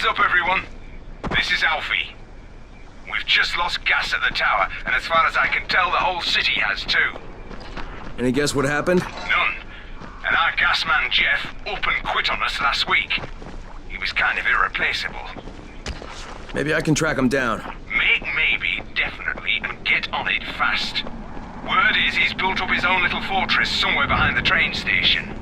Heads up, everyone. This is Alfie. We've just lost gas at the tower, and as far as I can tell, the whole city has too. Any guess what happened? None. And our gas man, Jeff, up and quit on us last week. He was kind of irreplaceable. Maybe I can track him down. Make maybe, definitely, and get on it fast. Word is he's built up his own little fortress somewhere behind the train station.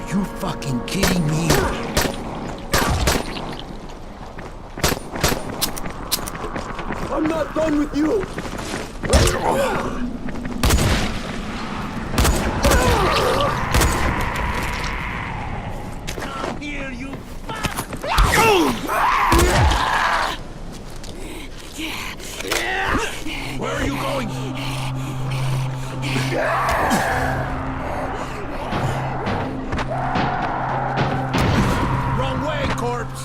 You fucking kidding me? I'm not done with you! Come here, you Where are you going? Wrong way, corpse!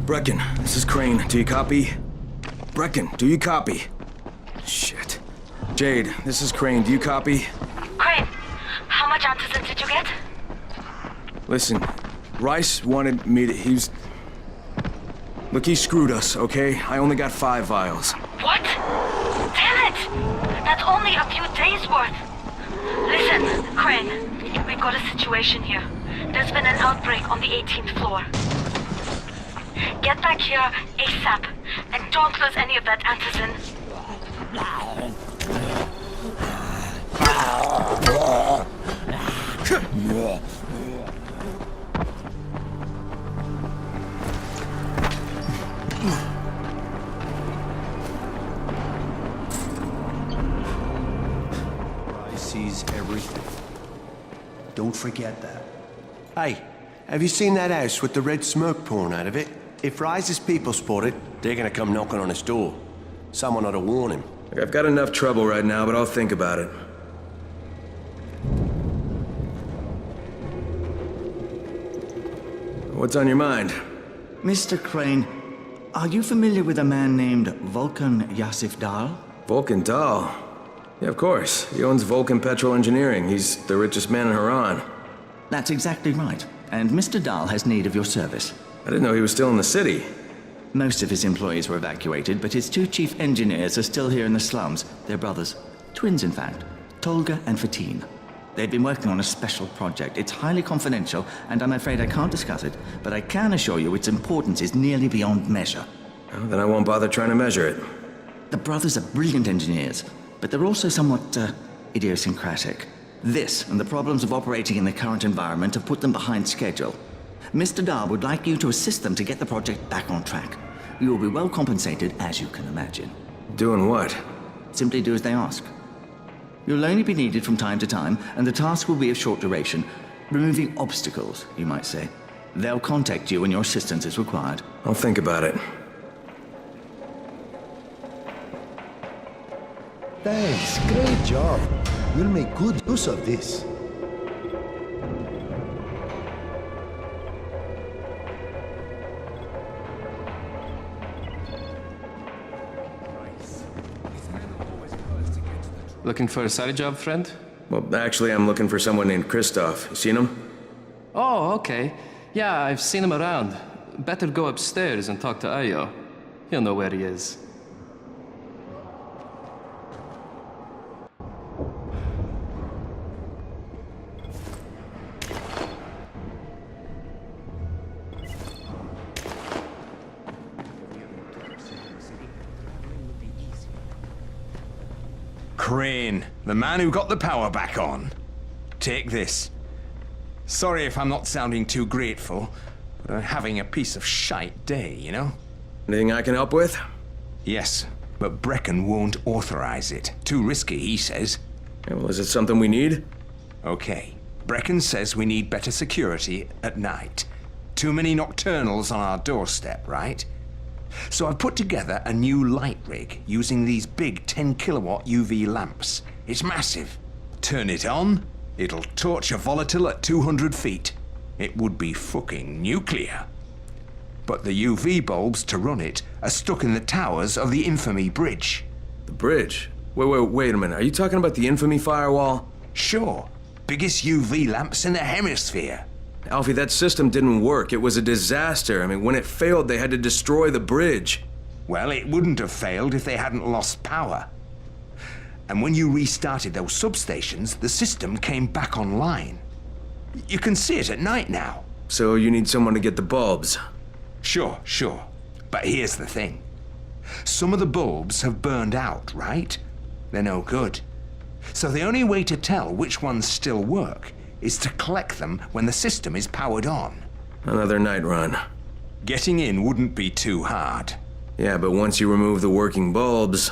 Brecken, this is Crane. Do you copy? Brecken, do you copy? Shit. Jade, this is Crane. Do you copy? Crane, how much antizin did you get? Listen, Rice wanted me to... Look, he screwed us, okay? I only got 5 vials. What? Damn it! That's only a few days' worth. Listen, Crane, we've got a situation here. There's been an outbreak on the 18th floor. Get back here ASAP, and don't lose any of that antizin. I sees everything. Don't forget that. Hey, Have you seen that house with the red smoke pouring out of it? If Rise's people spot it, they're gonna come knocking on his door. Someone ought to warn him. Look, I've got enough trouble right now, but I'll think about it. What's on your mind? Mr. Crane, are you familiar with a man named Vulcan Yasif Dahl? Vulcan Dahl? Yeah, of course. He owns Vulcan Petrol Engineering. He's the richest man in Haran. That's exactly right. And Mr. Dahl has need of your service. I didn't know he was still in the city. Most of his employees were evacuated, but his two chief engineers are still here in the slums. They're brothers. Twins, in fact. Tolga and Fatin. They've been working on a special project. It's highly confidential, and I'm afraid I can't discuss it, but I can assure you its importance is nearly beyond measure. Well, then I won't bother trying to measure it. The brothers are brilliant engineers, but they're also somewhat, idiosyncratic. This and the problems of operating in the current environment have put them behind schedule. Mr. Dahl would like you to assist them to get the project back on track. You will be well compensated, as you can imagine. Doing what? Simply do as they ask. You'll only be needed from time to time, and the task will be of short duration. Removing obstacles, you might say. They'll contact you when your assistance is required. I'll think about it. Thanks, great job. We'll make good use of this. Looking for a side job, friend? Well, actually, I'm looking for someone named Christoph. You seen him? Oh, okay. Yeah, I've seen him around. Better go upstairs and talk to Ayo. He'll know where he is. Crane, the man who got the power back on. Take this. Sorry if I'm not sounding too grateful, but I'm having a piece of shite day, you know? Anything I can help with? Yes, but Brecken won't authorize it. Too risky, he says. Yeah, well, is it something we need? Okay. Brecken says we need better security at night. Too many nocturnals on our doorstep, right? So I've put together a new light rig using these big 10-kilowatt UV lamps. It's massive. Turn it on, it'll torch a volatile at 200 feet. It would be fucking nuclear. But the UV bulbs to run it are stuck in the towers of the Infamy Bridge. The bridge? Wait a minute. Are you talking about the Infamy firewall? Sure. Biggest UV lamps in the hemisphere. Alfie, that system didn't work. It was a disaster. I mean, when it failed, they had to destroy the bridge. Well, it wouldn't have failed if they hadn't lost power. And when you restarted those substations, the system came back online. You can see it at night now. So you need someone to get the bulbs? Sure. But here's the thing. Some of the bulbs have burned out, right? They're no good. So the only way to tell which ones still work is to collect them when the system is powered on. Another night run. Getting in wouldn't be too hard. Yeah, but once you remove the working bulbs...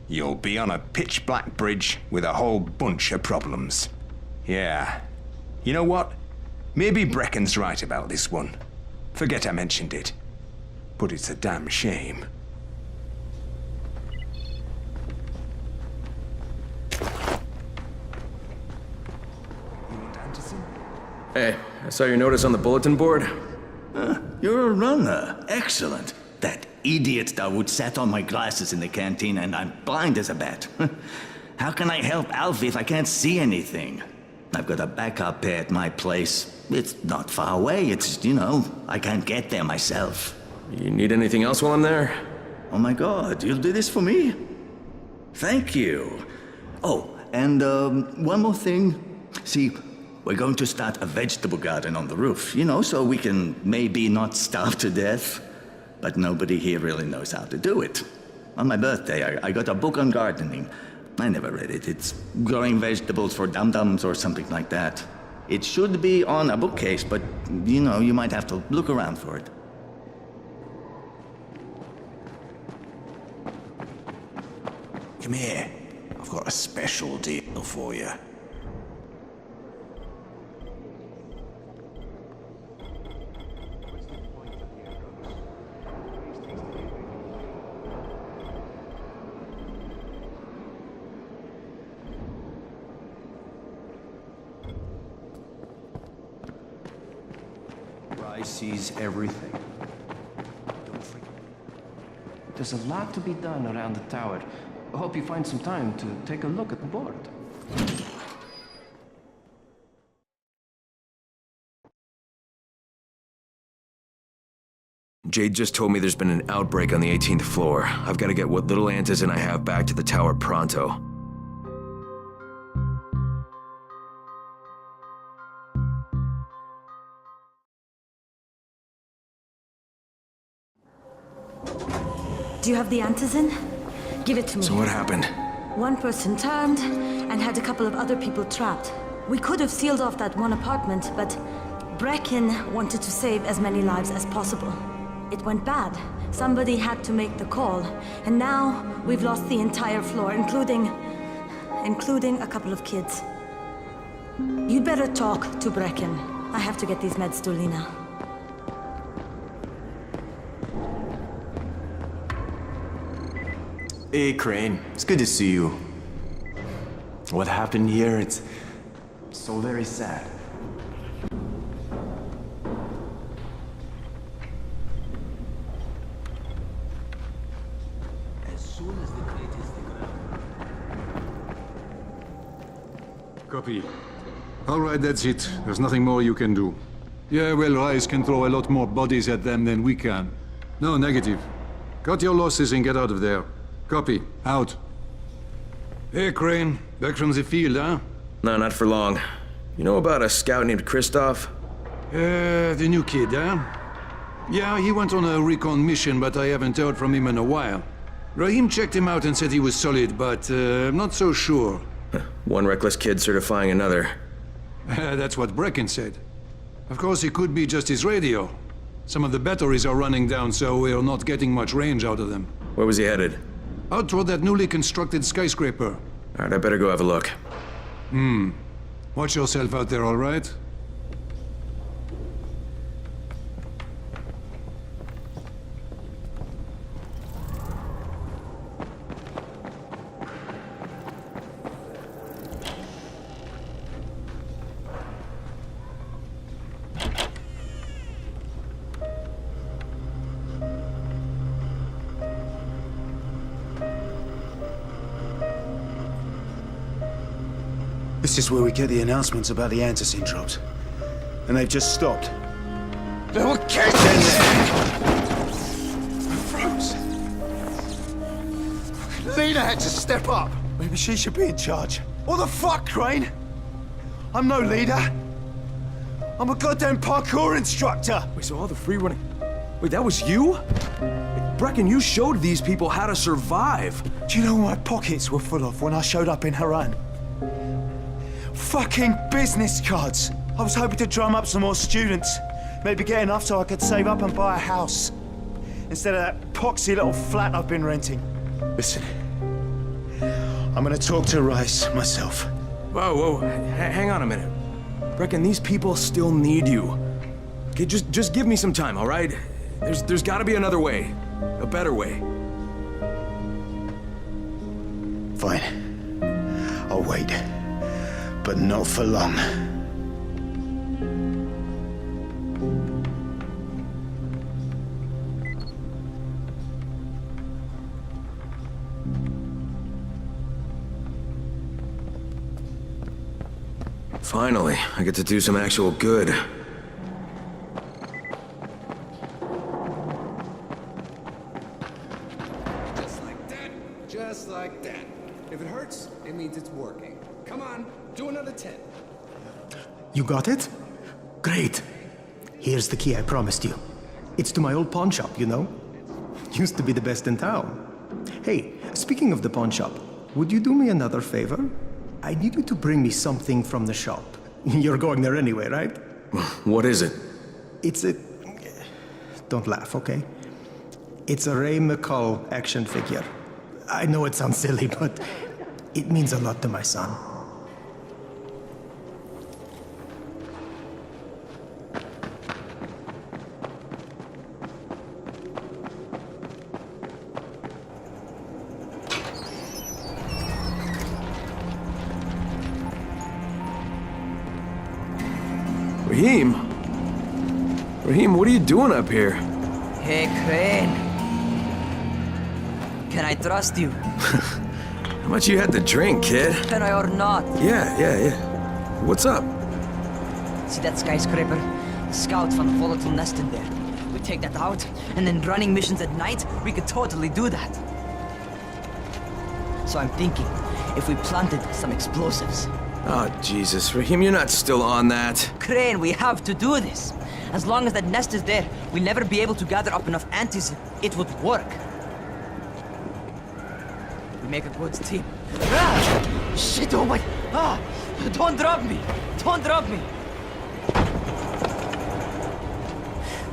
You'll be on a pitch-black bridge with a whole bunch of problems. Yeah. You know what? Maybe Brecken's right about this one. Forget I mentioned it. But it's a damn shame. Hey, I saw your notice on the bulletin board. You're a runner. Excellent. That idiot Dawood sat on my glasses in the canteen and I'm blind as a bat. How can I help Alfie if I can't see anything? I've got a backup pair at my place. It's not far away. It's, I can't get there myself. You need anything else while I'm there? Oh my God, you'll do this for me? Thank you. Oh, and one more thing. See, we're going to start a vegetable garden on the roof, so we can maybe not starve to death. But nobody here really knows how to do it. On my birthday, I got a book on gardening. I never read it. It's growing vegetables for dum-dums or something like that. It should be on a bookcase, but, you might have to look around for it. Come here. I've got a special deal for you. oversees everything. There's a lot to be done around the tower. I hope you find some time to take a look at the board. Jade just told me there's been an outbreak on the 18th floor. I've got to get what little Antizen I have back to the tower pronto. Do you have the Antizen? Give it to me. So what happened? One person turned and had a couple of other people trapped. We could have sealed off that one apartment, but Brecken wanted to save as many lives as possible. It went bad. Somebody had to make the call, and now we've lost the entire floor, including a couple of kids. You'd better talk to Brecken. I have to get these meds to Lena. Hey, Crane. It's good to see you. What happened here, it's so very sad. Copy. All right, that's it. There's nothing more you can do. Yeah, well, Rice can throw a lot more bodies at them than we can. No, negative. Cut your losses and get out of there. Copy. Out. Hey, Crane. Back from the field, huh? No, not for long. You know about a scout named Christoph? The new kid, huh? Yeah, he went on a recon mission, but I haven't heard from him in a while. Rahim checked him out and said he was solid, but I'm not so sure. One reckless kid certifying another. That's what Brecken said. Of course, it could be just his radio. Some of the batteries are running down, so we're not getting much range out of them. Where was he headed? Out toward that newly constructed skyscraper. Alright, I better go have a look. Watch yourself out there, all right? This is where we get the announcements about the Antizen drops. And they've just stopped. There were kids in there! I froze. Lena had to step up. Maybe she should be in charge. What the fuck, Crane? I'm no leader. I'm a goddamn parkour instructor. Wait, so all the free running... Wait, that was you? Brecken, you showed these people how to survive. Do you know what my pockets were full of when I showed up in Haran? Fucking business cards. I was hoping to drum up some more students. Maybe get enough so I could save up and buy a house. Instead of that poxy little flat I've been renting. Listen, I'm gonna talk to Rice myself. Whoa, hang on a minute. Brecken, these people still need you. Okay, just give me some time, all right? There's gotta be another way. A better way. Fine. I'll wait. But not for long. Finally, I get to do some actual good. Just like that. Just like that. If it hurts, it means it's working. Come on, do another 10. You got it? Great. Here's the key I promised you. It's to my old pawn shop, you know? Used to be the best in town. Hey, speaking of the pawn shop, would you do me another favor? I need you to bring me something from the shop. You're going there anyway, right? What is it? It's a... Don't laugh, okay? It's a Ray McCall action figure. I know it sounds silly, but it means a lot to my son. Rahim? Raheem, what are you doing up here? Hey, Crane. Can I trust you? How much you had to drink, kid? Can I or not? Yeah. What's up? See that skyscraper? The scouts found a volatile nest in there. We take that out, and then running missions at night, we could totally do that. So I'm thinking, if we planted some explosives. Oh, Jesus. Raheem, you're not still on that. Crane, we have to do this. As long as that nest is there, we'll never be able to gather up enough antis. It would work. We make a good team. Ah! Shit, oh my... Ah! Don't drop me! Don't drop me!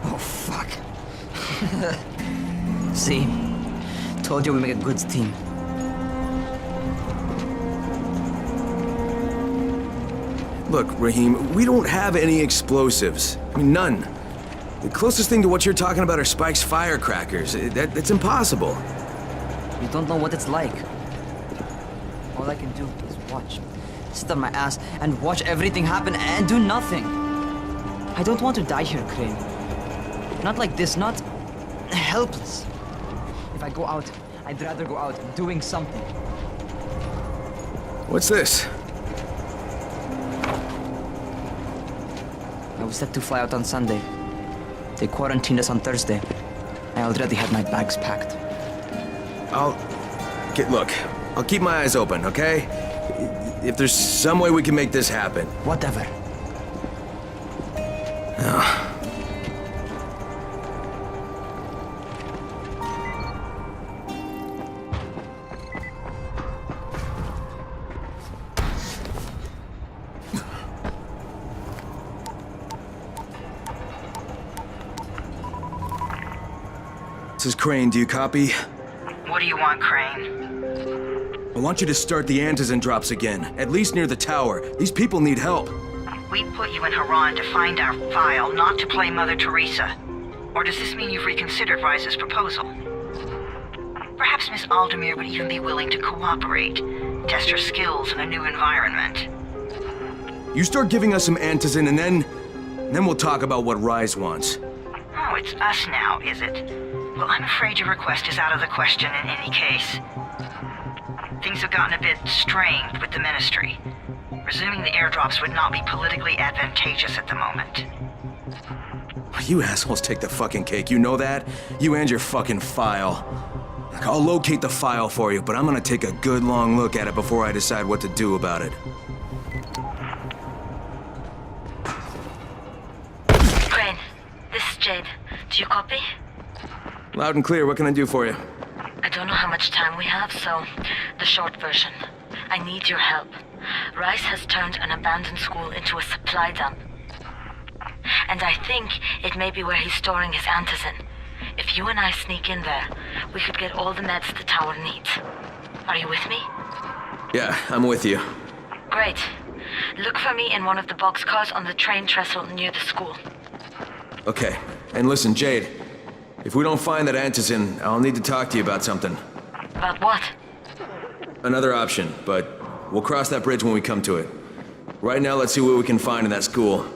Oh, fuck. See? Told you we make a good team. Look, Raheem, we don't have any explosives. I mean, none. The closest thing to what you're talking about are Spike's firecrackers. That's impossible. You don't know what it's like. All I can do is watch. Sit on my ass and watch everything happen and do nothing. I don't want to die here, Crane. Not like this, not helpless. If I go out, I'd rather go out doing something. What's this? I was set to fly out on Sunday. They quarantined us on Thursday. I already had my bags packed. Look, I'll keep my eyes open, okay? If there's some way we can make this happen. Whatever. This is Crane, do you copy? What do you want, Crane? I want you to start the antizen drops again, at least near the tower. These people need help. We put you in Haran to find our file, not to play Mother Teresa. Or does this mean you've reconsidered Rise's proposal? Perhaps Miss Aldemir would even be willing to cooperate, test her skills in a new environment. You start giving us some antizen and then we'll talk about what Rise wants. Oh, it's us now, is it? Well, I'm afraid your request is out of the question in any case. Things have gotten a bit strained with the Ministry. Resuming the airdrops would not be politically advantageous at the moment. You assholes take the fucking cake, you know that? You and your fucking file. Look, I'll locate the file for you, but I'm gonna take a good long look at it before I decide what to do about it. Crane, this is Jade. Do you copy? Loud and clear, what can I do for you? I don't know how much time we have, so the short version. I need your help. Rice has turned an abandoned school into a supply dump. And I think it may be where he's storing his antizin. If you and I sneak in there, we could get all the meds the tower needs. Are you with me? Yeah, I'm with you. Great. Look for me in one of the boxcars on the train trestle near the school. Okay, and listen, Jade. If we don't find that antizin, I'll need to talk to you about something. About what? Another option, but we'll cross that bridge when we come to it. Right now, let's see what we can find in that school.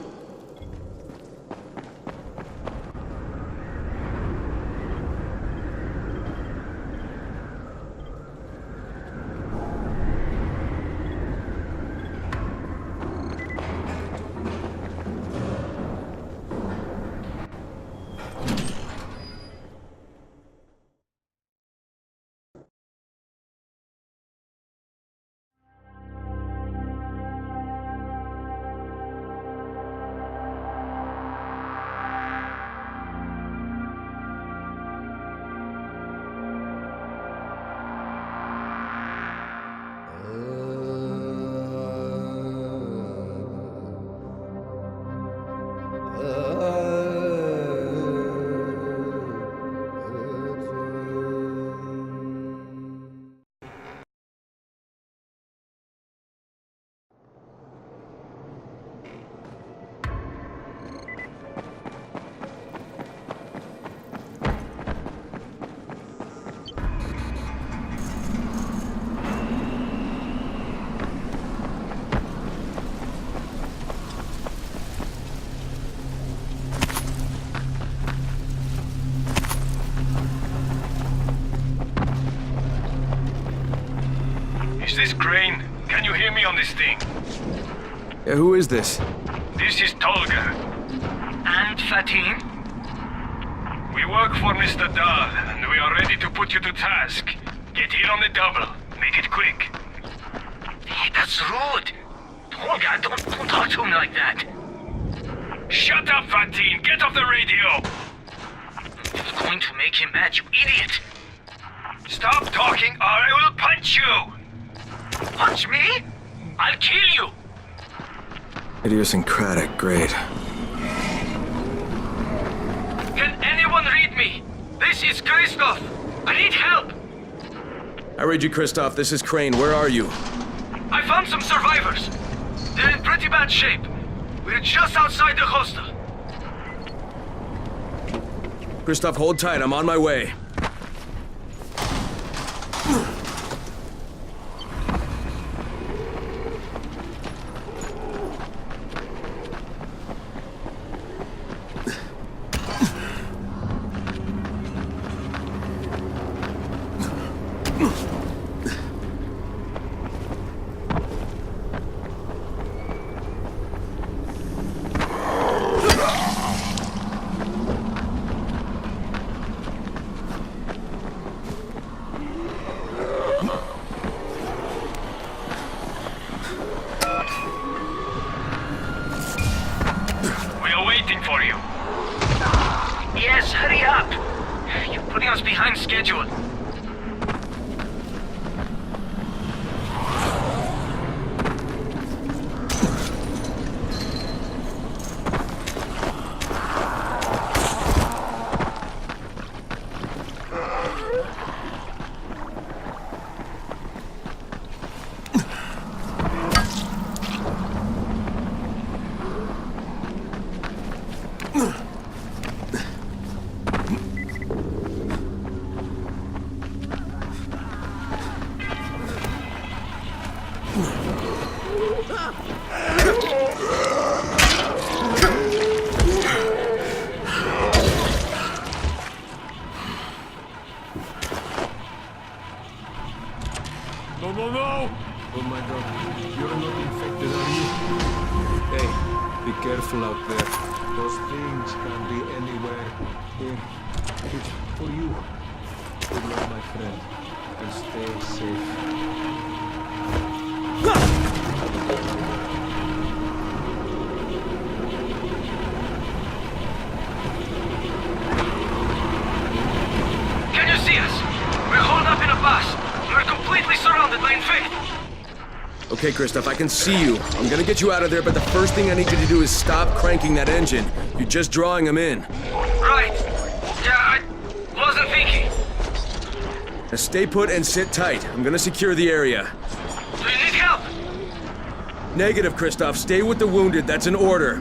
Is this Crane? Can you hear me on this thing? Who is this? This is Tolga. And Fatin? We work for Mr. Dahl, and we are ready to put you to task. Get here on the double. Make it quick. Hey, that's rude. Tolga, don't talk to him like that. Shut up, Fatin! Get off the radio! You're going to make him mad, you idiot! Stop talking or I will punch you! Punch me? I'll kill you! Idiosyncratic, great. Can anyone read me? This is Christoph! I need help! I read you, Christoph. This is Crane. Where are you? I found some survivors. They're in pretty bad shape. We're just outside the hostel. Christoph, hold tight. I'm on my way. For you. Yes, hurry up! You're putting us behind schedule. No! Oh my god, you're not infected, are you? Hey, be careful out there. Those things can be anywhere. Here, it's for you. Good luck, my friend, and stay safe. Can you see us? We're holed up in a bus. We're completely surrounded by infected. Okay, Christoph, I can see you. I'm gonna get you out of there, but the first thing I need you to do is stop cranking that engine. You're just drawing them in. Right. Yeah, I wasn't thinking. Now stay put and sit tight. I'm gonna secure the area. Do you need help? Negative, Christoph. Stay with the wounded. That's an order.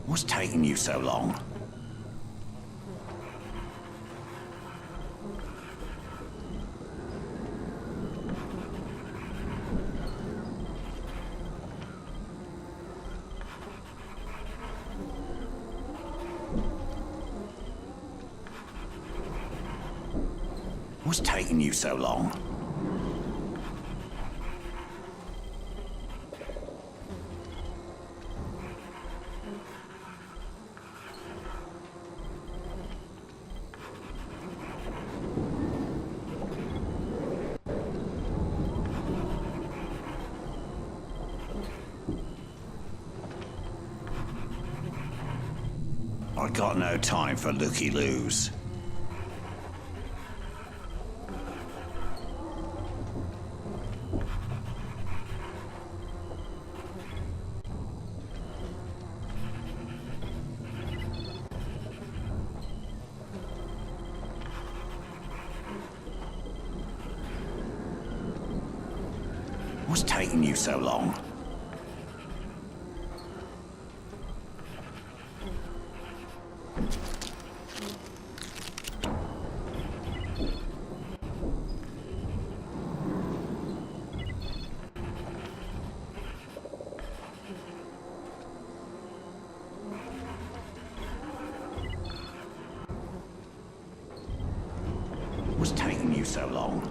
What's taking you so long? What's taking you so long? I got no time for looky-loos. What's taking you so long? What's taking you so long?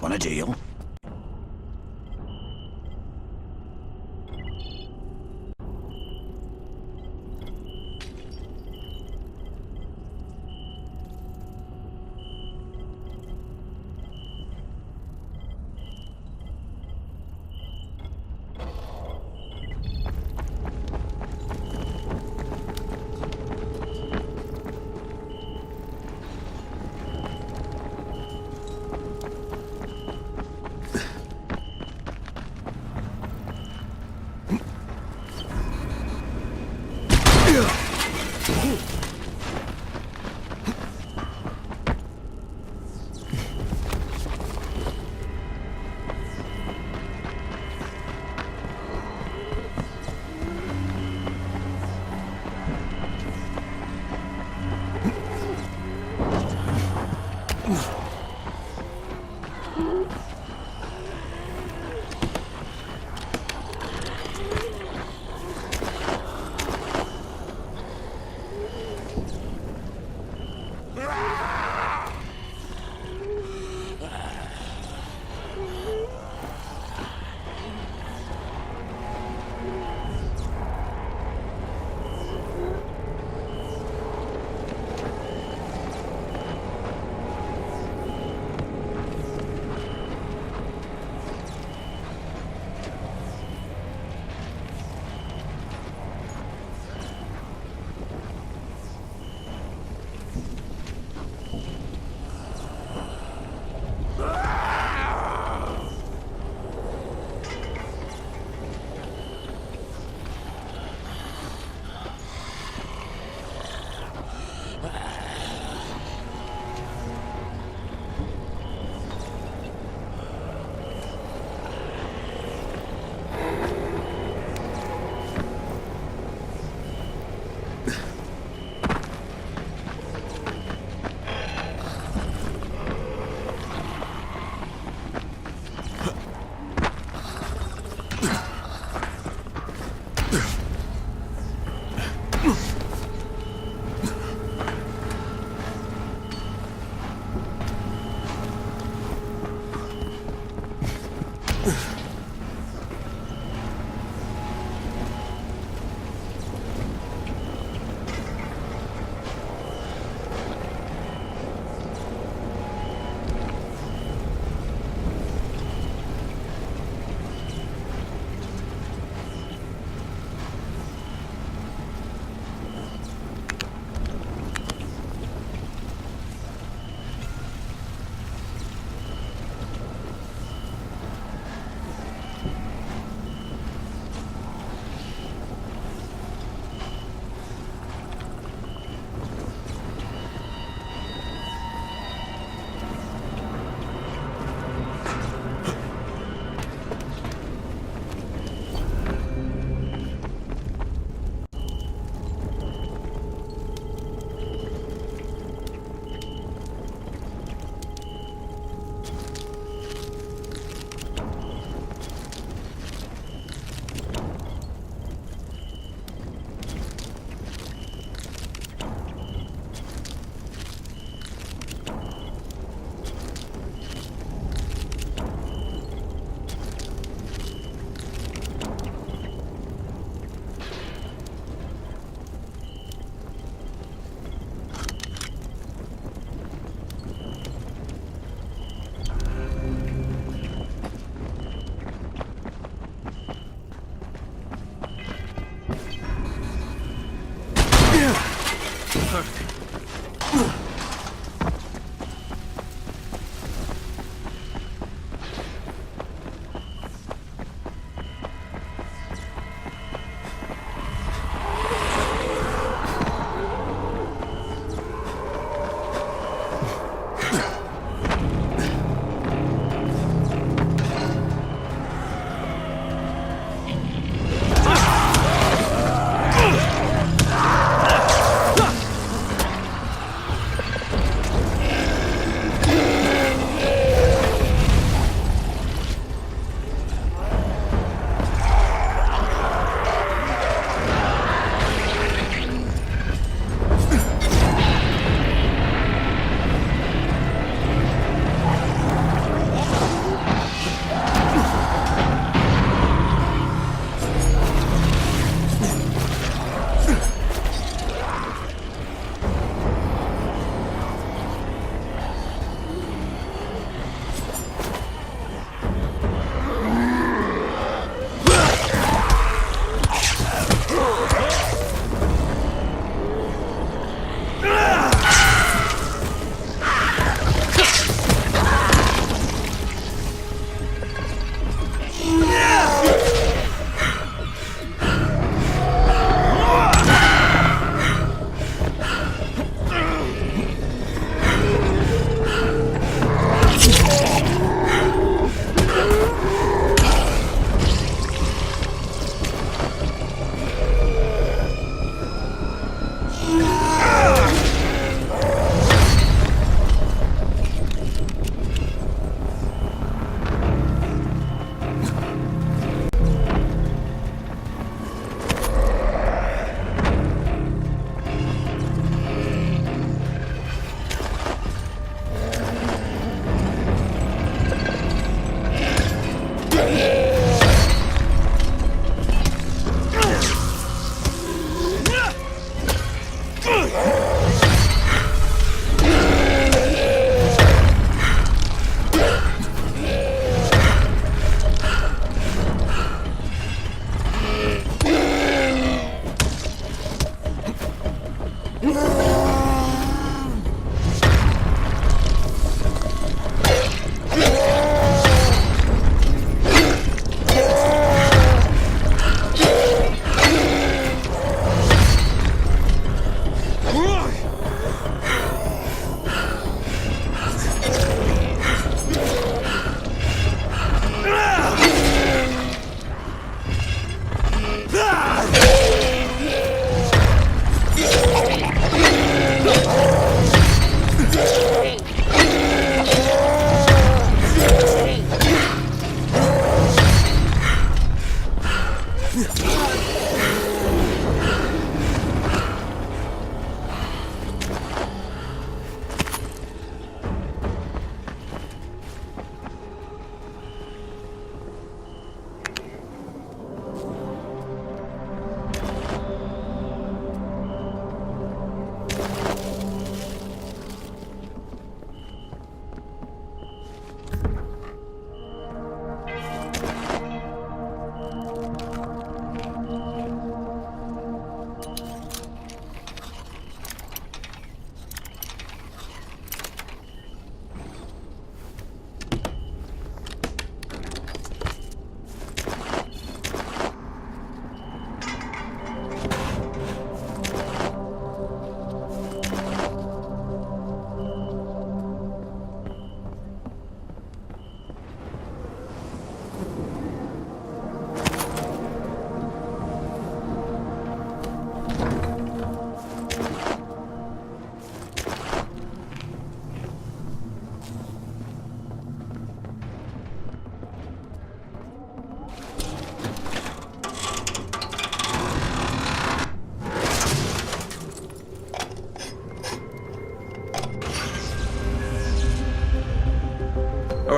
Want a deal?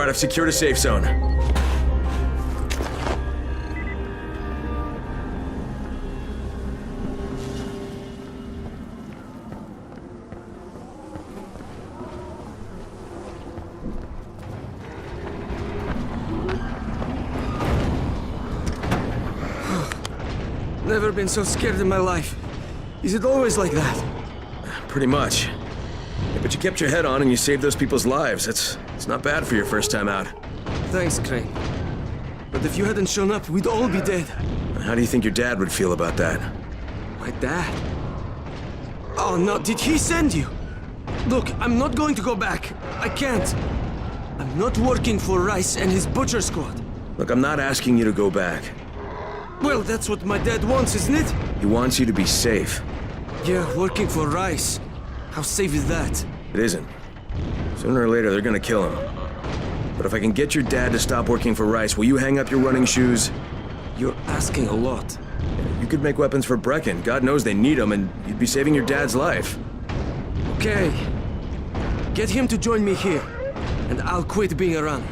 right, I've secured a safe zone. Never been so scared in my life. Is it always like that? Pretty much. Yeah, but you kept your head on and you saved those people's lives. It's not bad for your first time out. Thanks, Crane. But if you hadn't shown up, we'd all be dead. How do you think your dad would feel about that? My dad? Oh no, did he send you? Look, I'm not going to go back. I can't. I'm not working for Rice and his butcher squad. Look, I'm not asking you to go back. Well, that's what my dad wants, isn't it? He wants you to be safe. Yeah, working for Rice. How safe is that? It isn't. Sooner or later, they're gonna kill him. But if I can get your dad to stop working for Rice, will you hang up your running shoes? You're asking a lot. You could make weapons for Brecken. God knows they need them, and you'd be saving your dad's life. Okay. Get him to join me here, and I'll quit being around.